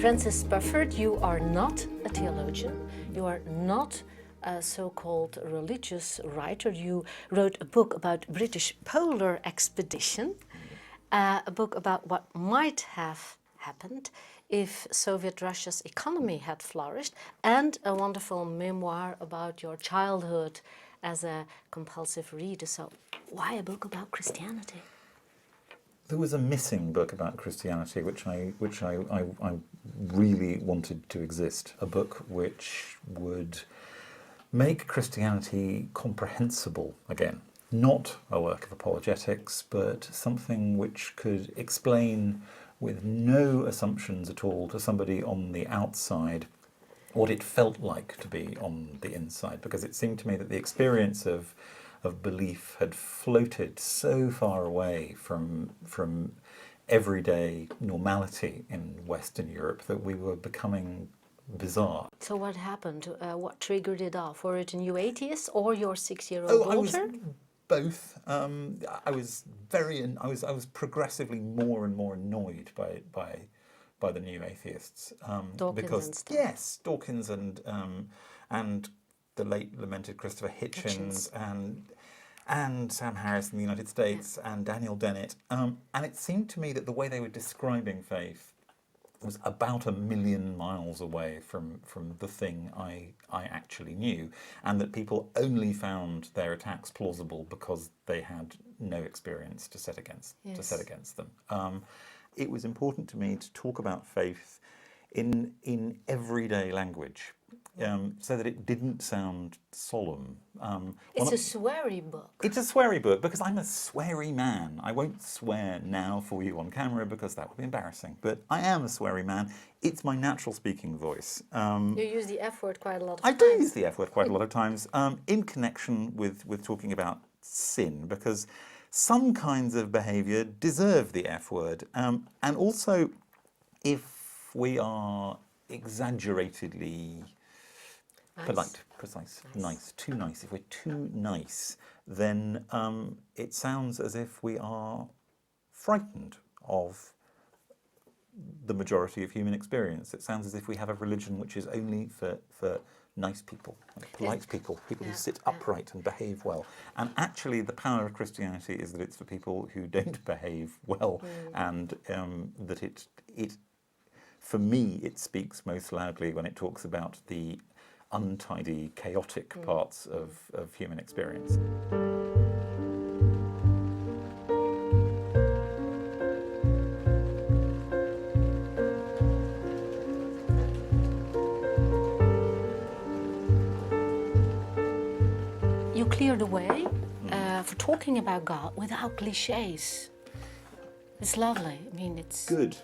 Francis Spufford, you are not a theologian, you are not a so-called religious writer. You wrote a book about British polar expedition, a book about what might have happened if Soviet Russia's economy had flourished, and a wonderful memoir about your childhood as a compulsive reader. So why a book about Christianity? There was a missing book about Christianity which I really wanted to exist. A book which would make Christianity comprehensible again. Not a work of apologetics, but something which could explain with no assumptions at all to somebody on the outside what it felt like to be on the inside. Because it seemed to me that the experience of belief had floated so far away from everyday normality in Western Europe that we were becoming bizarre. So what happened? What triggered it off? Were it a new atheist or your 6-year-old daughter? I was both. I was progressively more and more annoyed by the new atheists. Dawkins and stuff. Yes, Dawkins and the late lamented Christopher Hitchens and Sam Harris in the United States and Daniel Dennett. And it seemed to me that the way they were describing faith was about 1 million miles away from the thing I actually knew, and that people only found their attacks plausible because they had no experience to set against them. It was important to me to talk about faith in everyday language. So that it didn't sound solemn. It's a sweary book. It's a sweary book because I'm a sweary man. I won't swear now for you on camera because that would be embarrassing. But I am a sweary man. It's my natural speaking voice. You use the F word quite a lot of times. I do use the F word quite a lot of times in connection with talking about sin, because some kinds of behaviour deserve the F word. And also, if we are exaggeratedly polite, precise, nice, too nice. If we're too nice, then it sounds as if we are frightened of the majority of human experience. It sounds as if we have a religion which is only for nice people, polite people who sit upright and behave well. And actually the power of Christianity is that it's for people who don't behave well, and that it for me, it speaks most loudly when it talks about the untidy, chaotic parts of human experience. You cleared the way for talking about God without cliches. It's lovely. I mean, it's good.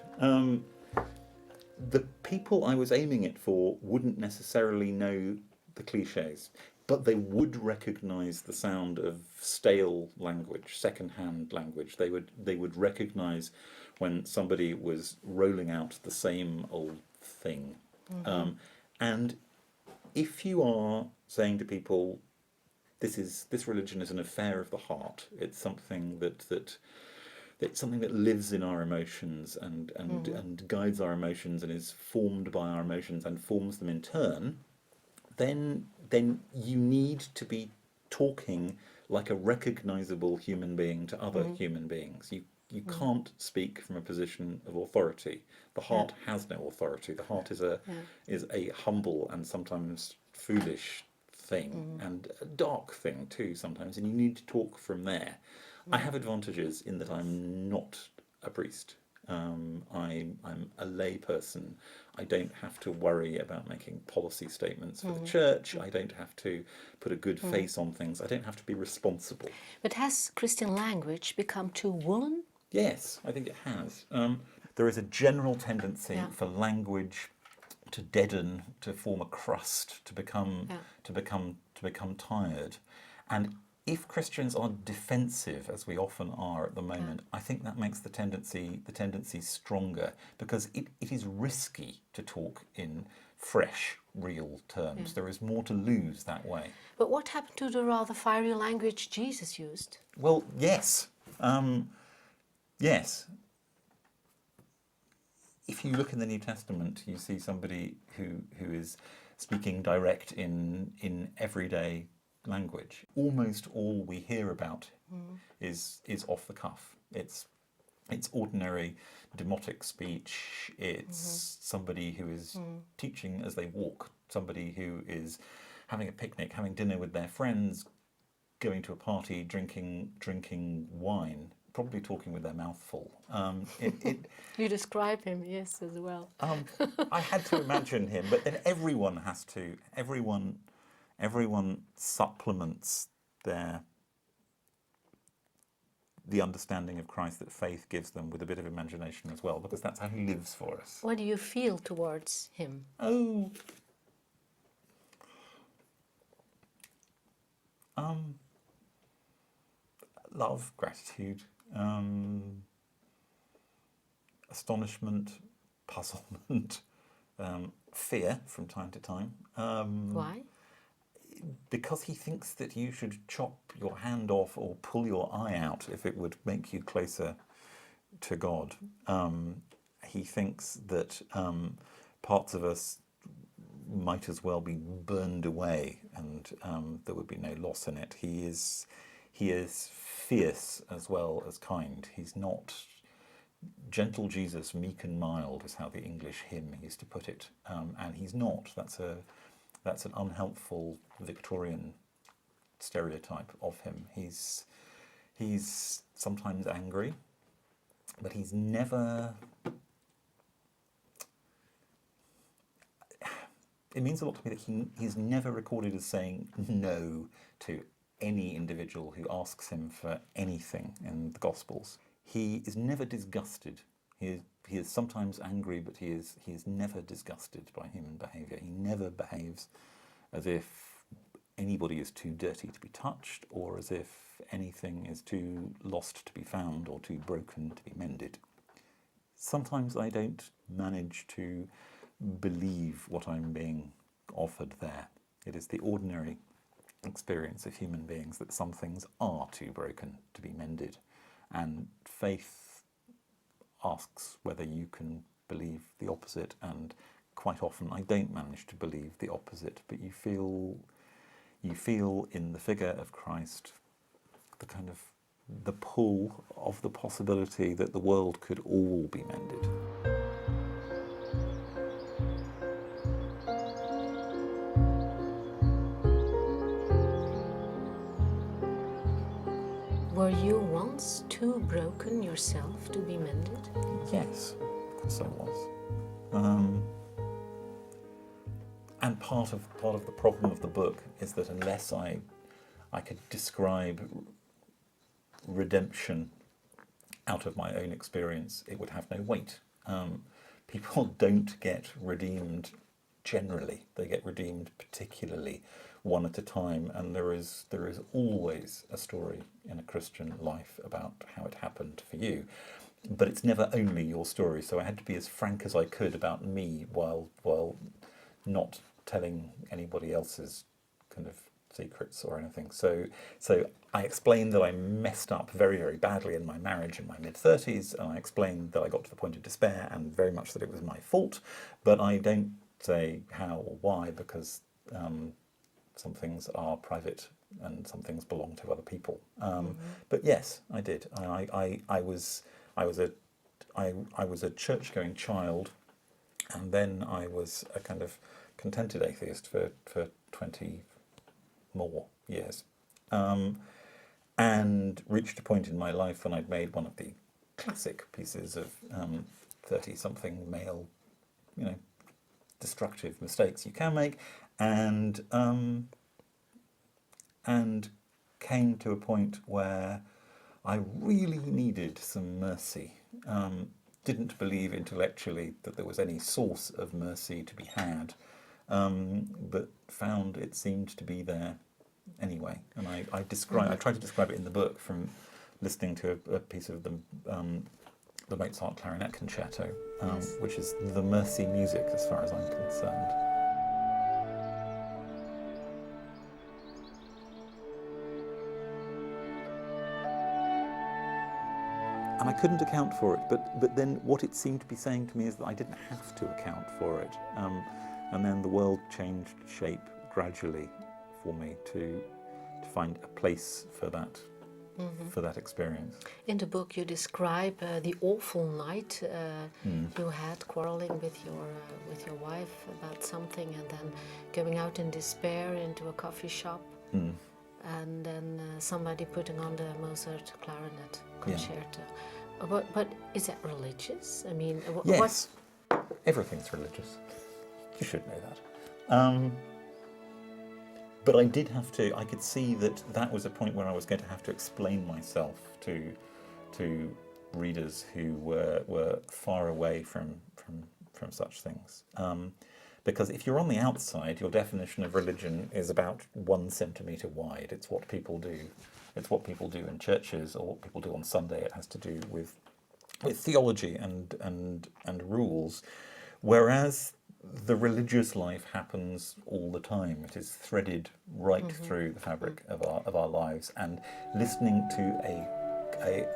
The people I was aiming it for wouldn't necessarily know the cliches, but they would recognise the sound of stale language, second-hand language. They would recognise when somebody was rolling out the same old thing. And if you are saying to people, this religion is an affair of the heart, it's something it's something that lives in our emotions and guides our emotions and is formed by our emotions and forms them in turn, then you need to be talking like a recognisable human being to other human beings. You can't speak from a position of authority. The heart has no authority. The heart is a humble and sometimes foolish thing, and a dark thing too sometimes, and you need to talk from there. I have advantages in that I'm not a priest. I'm a lay person. I don't have to worry about making policy statements for the church. I don't have to put a good face on things. I don't have to be responsible. But has Christian language become too woolen? Yes, I think it has. There is a general tendency for language to deaden, to form a crust, to become tired, and if Christians are defensive, as we often are at the moment, I think that makes the tendency stronger, because it is risky to talk in fresh, real terms. There is more to lose that way. But what happened to the rather fiery language Jesus used? Well, yes. Yes. if you look in the New Testament, you see somebody who is speaking direct in everyday language. Almost all we hear about is off the cuff. It's ordinary demotic speech. It's somebody who is teaching as they walk, somebody who is having a picnic, having dinner with their friends, going to a party, drinking wine, probably talking with their mouth full. You describe him, yes, as well. I had to imagine him, but then everyone has to. Everyone supplements the understanding of Christ that faith gives them with a bit of imagination as well, because that's how he lives for us. What do you feel towards him? Oh, love, gratitude, astonishment, puzzlement, fear from time to time. Why? Because he thinks that you should chop your hand off or pull your eye out if it would make you closer to God. He thinks that parts of us might as well be burned away, and there would be no loss in it. He is fierce as well as kind. He's not gentle Jesus, meek and mild, is how the English hymn used to put it. And he's not. That's an unhelpful Victorian stereotype of him. He's sometimes angry, but he's never. It means a lot to me that he's never recorded as saying no to any individual who asks him for anything in the Gospels. He is never disgusted. He is sometimes angry, but he is never disgusted by human behaviour. He never behaves as if anybody is too dirty to be touched, or as if anything is too lost to be found or too broken to be mended. Sometimes I don't manage to believe what I'm being offered there. It is the ordinary experience of human beings that some things are too broken to be mended, and faith asks whether you can believe the opposite, and quite often I don't manage to believe the opposite, but you feel in the figure of Christ the kind of the pull of the possibility that the world could all be mended. Were you once too broken yourself to be mended? Yes, of course I was. And part of the problem of the book is that unless I could describe redemption out of my own experience, it would have no weight. People don't get redeemed generally; they get redeemed particularly, one at a time. And there is always a story in a Christian life about how it happened for you, but it's never only your story. So I had to be as frank as I could about me, while not telling anybody else's kind of secrets or anything. So I explained that I messed up very, very badly in my marriage in my mid-30s, and I explained that I got to the point of despair and very much that it was my fault, but I don't say how or why, because some things are private and some things belong to other people. But yes, I did. I was a church-going child, and then I was a kind of contented atheist for 20 more years, and reached a point in my life when I'd made one of the classic pieces of 30-something male, destructive mistakes you can make, and came to a point where I really needed some mercy. Didn't believe intellectually that there was any source of mercy to be had, but found it seemed to be there anyway. And I try to describe it in the book from listening to a piece of the Mozart clarinet concerto, which is the mercy music as far as I'm concerned. and I couldn't account for it. But then what it seemed to be saying to me is that I didn't have to account for it. And then the world changed shape gradually for me to find a place for that experience. In the book, you describe the awful night you had quarreling with your wife about something, and then going out in despair into a coffee shop, and then somebody putting on the Mozart clarinet concerto. But is that religious? I mean, Yes, everything's religious. You should know that. But I did have to. I could see that was a point where I was going to have to explain myself to readers who were far away from such things. Because if you're on the outside, your definition of religion is about 1 centimetre wide. It's what people do. It's what people do in churches, or what people do on Sunday. It has to do with theology and rules, whereas the religious life happens all the time. It is threaded right through the fabric of our lives. And listening to a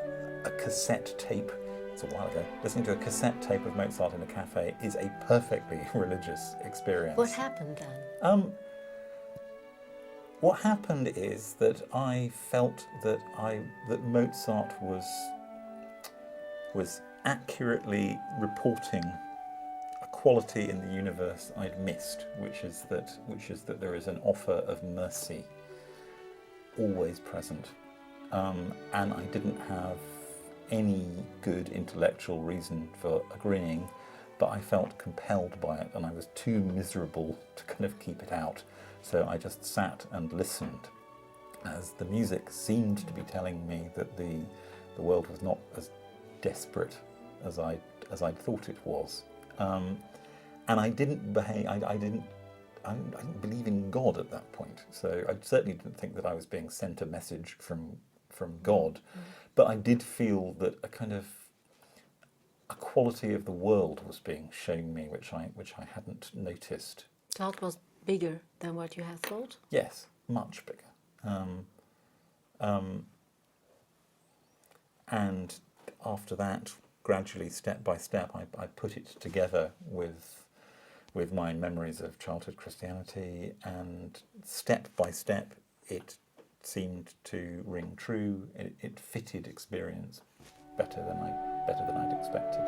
cassette tape, it's a while ago, listening to a cassette tape of Mozart in a cafe is a perfectly religious experience. What happened then? What happened is that I felt that Mozart was accurately reporting a quality in the universe I'd missed, which is that there is an offer of mercy always present, and I didn't have any good intellectual reason for agreeing, but I felt compelled by it, and I was too miserable to kind of keep it out. So I just sat and listened, as the music seemed to be telling me that the world was not as desperate as I'd thought it was. And I didn't behave. I didn't believe in God at that point. So I certainly didn't think that I was being sent a message from God. But I did feel that a quality of the world was being shown me, which I hadn't noticed. God was bigger than what you had thought? Yes, much bigger. And after that, gradually, step by step, I put it together with my memories of childhood Christianity, and step by step, it seemed to ring true. It fitted experience better than I'd expected.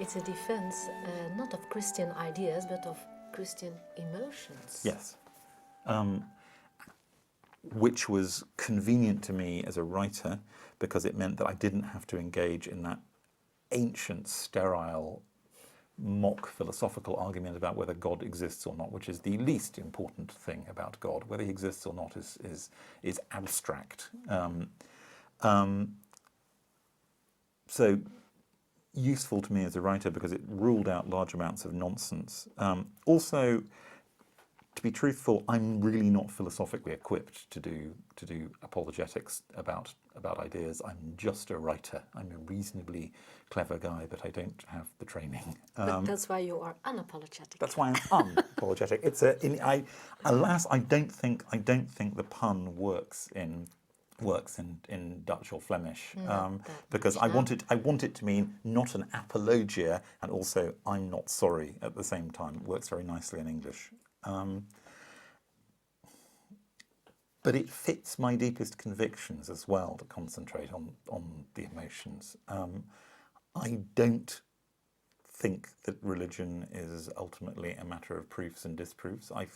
It's a defense not of Christian ideas, but of Christian emotions. Yes. Which was convenient to me as a writer, because it meant that I didn't have to engage in that ancient, sterile, mock philosophical argument about whether God exists or not, which is the least important thing about God. Whether he exists or not is abstract. So useful to me as a writer because it ruled out large amounts of nonsense. Also, to be truthful, I'm really not philosophically equipped to do apologetics about ideas. I'm just a writer. I'm a reasonably clever guy, but I don't have the training. But that's why you are unapologetic. That's why I'm unapologetic. Alas, I don't think the pun works in Dutch or Flemish, because I want it to mean not an apologia, and also I'm not sorry at the same time. It works very nicely in English. But it fits my deepest convictions as well to concentrate on the emotions. I don't think that religion is ultimately a matter of proofs and disproofs. I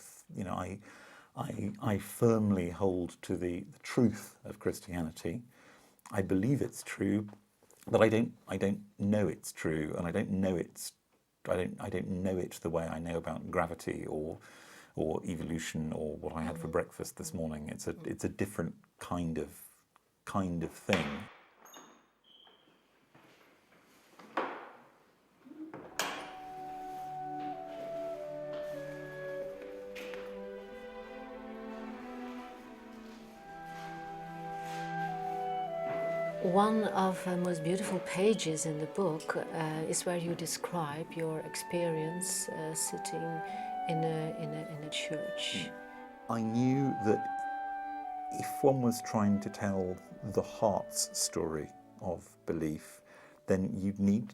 firmly hold to the truth of Christianity. I believe it's true, but I don't know it's true, and I don't know it the way I know about gravity or evolution or what I had for breakfast this morning. It's a different kind of thing. One of the most beautiful pages in the book is where you describe your experience sitting in a church. I knew that if one was trying to tell the heart's story of belief, then you'd need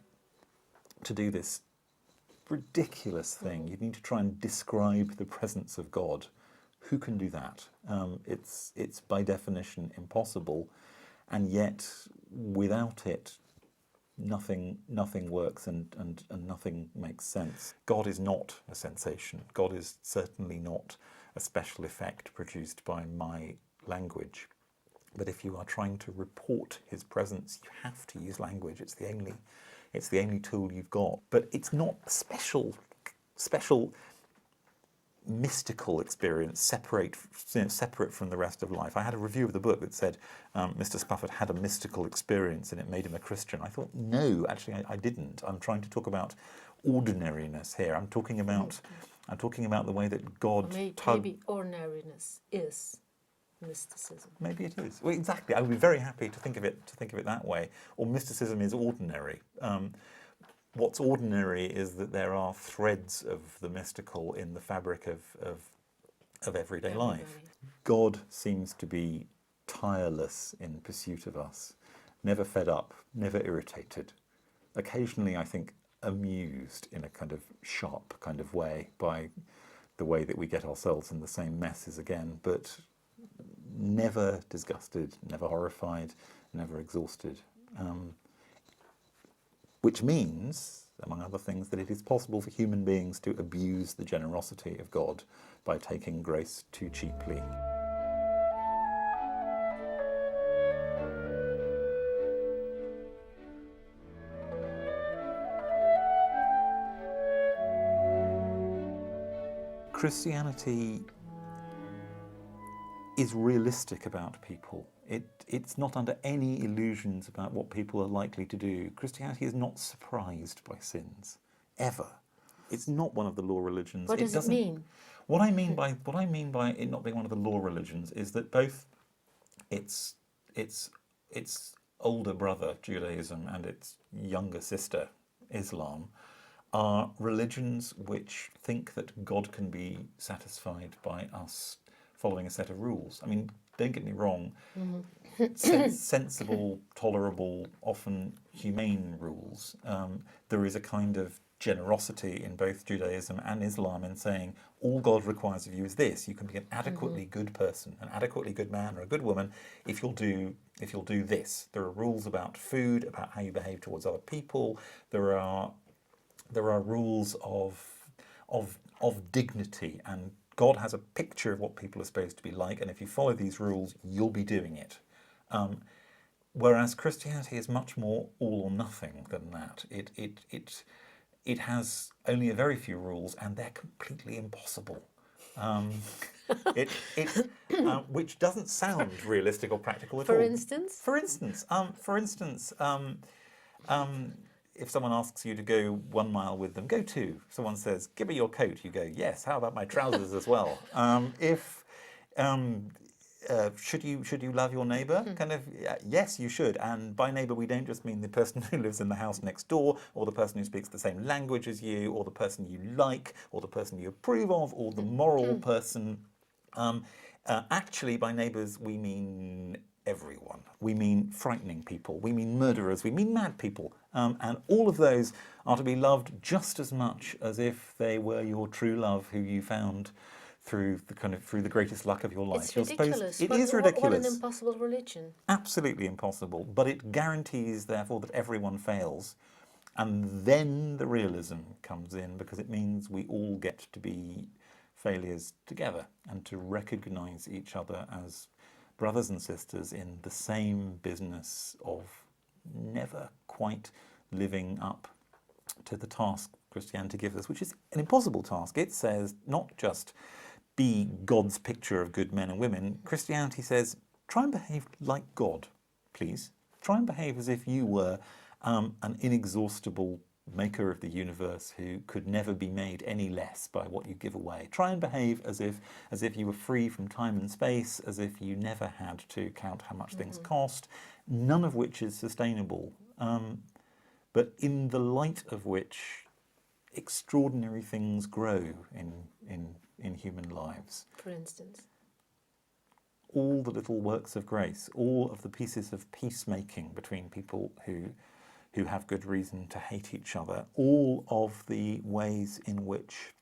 to do this ridiculous thing. You'd need to try and describe the presence of God. Who can do that? It's by definition impossible, and yet without it, nothing works and nothing makes sense. God is not a sensation. God is certainly not a special effect produced by my language. But if you are trying to report his presence, you have to use language. It's the only tool you've got. But it's not a special mystical experience separate from the rest of life. I had a review of the book that said Mr. Spufford had a mystical experience and it made him a Christian. I thought, no, actually I didn't. I'm trying to talk about ordinariness here. I'm talking about the way that God maybe ordinariness is mysticism. Maybe it is. Well, exactly. I would be very happy to think of it that way. Or mysticism is ordinary. What's ordinary is that there are threads of the mystical in the fabric of everyday life. God seems to be tireless in pursuit of us, never fed up, never irritated. Occasionally, I think, amused in a kind of sharp kind of way by the way that we get ourselves in the same messes again, but never disgusted, never horrified, never exhausted. Which means, among other things, that it is possible for human beings to abuse the generosity of God by taking grace too cheaply. Christianity is realistic about people. It's not under any illusions about what people are likely to do. Christianity is not surprised by sins, ever. It's not one of the law religions. What does it mean? What I mean by it not being one of the law religions is that both its older brother Judaism and its younger sister Islam are religions which think that God can be satisfied by us following a set of rules. I mean, don't get me wrong, sensible, tolerable, often humane rules. There is a kind of generosity in both Judaism and Islam in saying all God requires of you is this: you can be an adequately good person, an adequately good man or a good woman if you'll do this. There are rules about food, about how you behave towards other people. There are rules of dignity, and God has a picture of what people are supposed to be like, and if you follow these rules, you'll be doing it. Whereas Christianity is much more all or nothing than that. It has only a very few rules, and they're completely impossible. Which doesn't sound realistic or practical at all. For instance, if someone asks you to go 1 mile with them, go 2. If someone says, give me your coat, you go, yes, how about my trousers as well? Should you love your neighbour? Yes, you should. And by neighbour, we don't just mean the person who lives in the house next door, or the person who speaks the same language as you, or the person you like, or the person you approve of, or the moral person. Actually, by neighbours, we mean everyone. We mean frightening people. We mean murderers. We mean mad people. And all of those are to be loved just as much as if they were your true love, who you found through the greatest luck of your life. It's ridiculous. It is ridiculous. What an impossible religion. Absolutely impossible. But it guarantees, therefore, that everyone fails. And then the realism comes in, because it means we all get to be failures together and to recognise each other as brothers and sisters in the same business of never quite living up to the task Christianity gives us, which is an impossible task. It says not just be God's picture of good men and women. Christianity says try and behave like God, please. Try and behave as if you were an inexhaustible maker of the universe, who could never be made any less by what you give away. Try and behave as if you were free from time and space, as if you never had to count how much things cost, none of which is sustainable, but in the light of which extraordinary things grow in human lives. For instance? All the little works of grace, all of the pieces of peacemaking between people who have good reason to hate each other, all of the ways in which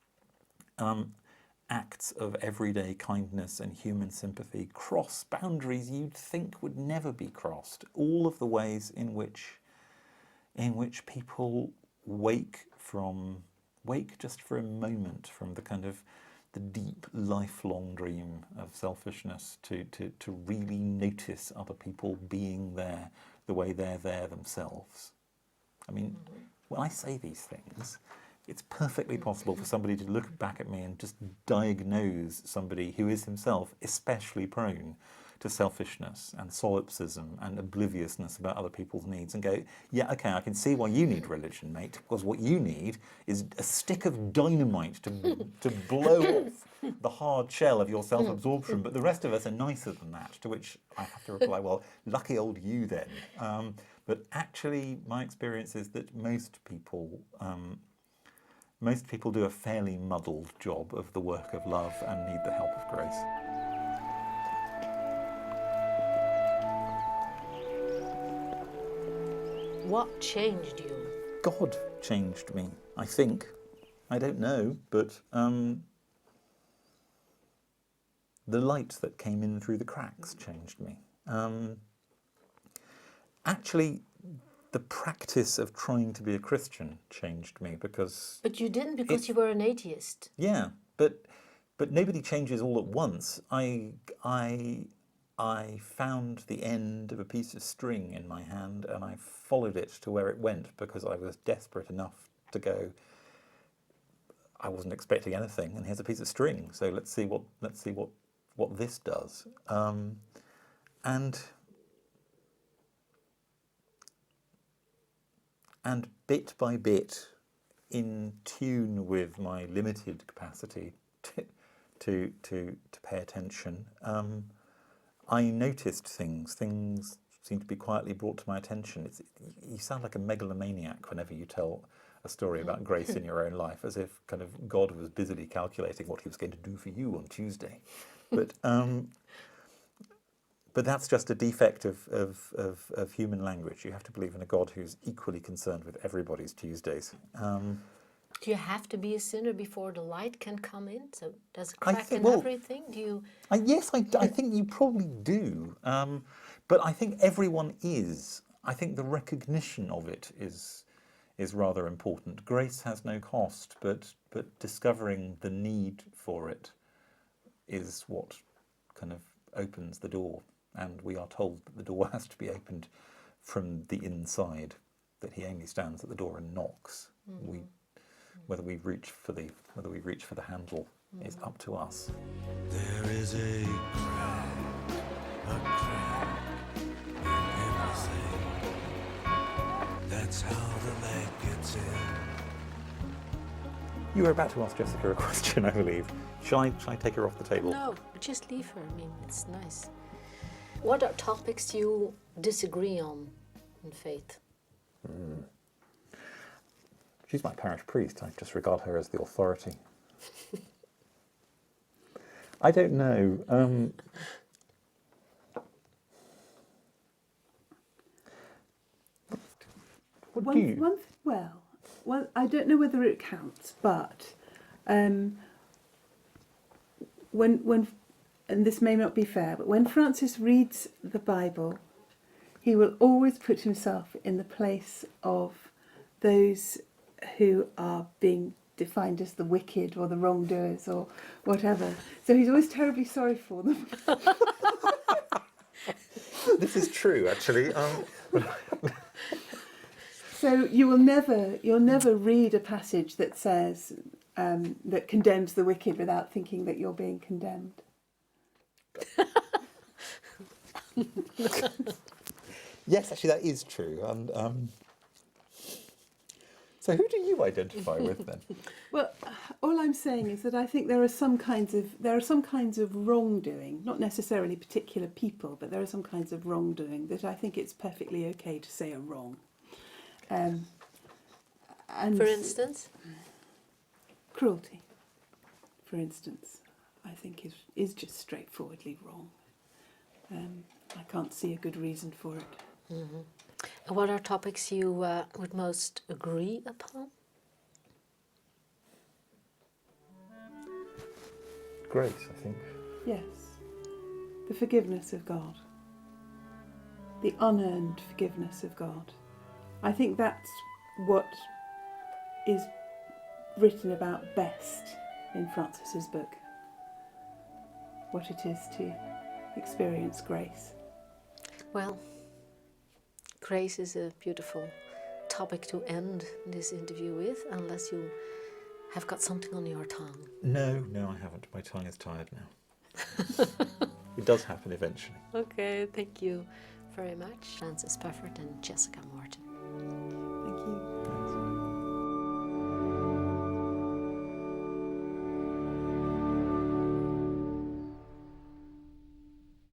acts of everyday kindness and human sympathy cross boundaries you'd think would never be crossed, all of the ways in which people wake just for a moment from the kind of the deep lifelong dream of selfishness to really notice other people being there the way they're there themselves. I mean, when I say these things, it's perfectly possible for somebody to look back at me and just diagnose somebody who is himself especially prone to selfishness and solipsism and obliviousness about other people's needs and go, yeah, okay, I can see why you need religion, mate, because what you need is a stick of dynamite to blow off the hard shell of your self-absorption, but the rest of us are nicer than that, to which I have to reply, well, lucky old you then. But actually, my experience is that most people do a fairly muddled job of the work of love and need the help of grace. What changed you? God changed me, I think. I don't know, but the light that came in through the cracks changed me. Actually, the practice of trying to be a Christian changed me because... But you didn't because you were an atheist. Yeah, but nobody changes all at once. I found the end of a piece of string in my hand and I followed it to where it went because I was desperate enough to go, I wasn't expecting anything, and here's a piece of string, so let's see what this does. And bit by bit, in tune with my limited capacity to pay attention, I noticed things. Things seemed to be quietly brought to my attention. You sound like a megalomaniac whenever you tell a story about grace in your own life, as if kind of God was busily calculating what he was going to do for you on Tuesday. But that's just a defect of human language. You have to believe in a God who's equally concerned with everybody's Tuesdays. Do you have to be a sinner before the light can come in? So does it crack in everything? Do you? Yes, I think you probably do. But I think everyone is. I think the recognition of it is rather important. Grace has no cost, but discovering the need for it is what kind of opens the door. And we are told that the door has to be opened from the inside, that he only stands at the door and knocks. Whether we reach for the handle is up to us. There is a crack in everything. That's how the light gets in. You were about to ask Jessica a question, I believe. Shall I take her off the table? No, just leave her. I mean, it's nice. What are topics you disagree on in faith? She's my parish priest. I just regard her as the authority. I don't know. What do you... Well, I don't know whether it counts, but when and this may not be fair, but when Francis reads the Bible, he will always put himself in the place of those who are being defined as the wicked or the wrongdoers or whatever. So he's always terribly sorry for them. This is true, actually. So you'll never read a passage that says that condemns the wicked without thinking that you're being condemned. Yes, actually, that is true. And So who do you identify with then? Well, all I'm saying is that I think there are some kinds of wrongdoing, not necessarily particular people, but there are some kinds of wrongdoing that I think it's perfectly okay to say are wrong. And For instance? cruelty, for instance, I think is just straightforwardly wrong. I can't see a good reason for it. Mm-hmm. And what are topics you would most agree upon? Grace, I think. Yes, the forgiveness of God, the unearned forgiveness of God. I think that's what is written about best in Francis's book, what it is to experience grace. Well, grace is a beautiful topic to end this interview with, unless you have got something on your tongue. No, I haven't. My tongue is tired now. It does happen eventually. Okay, thank you very much. Francis Spufford and Jessica Morton.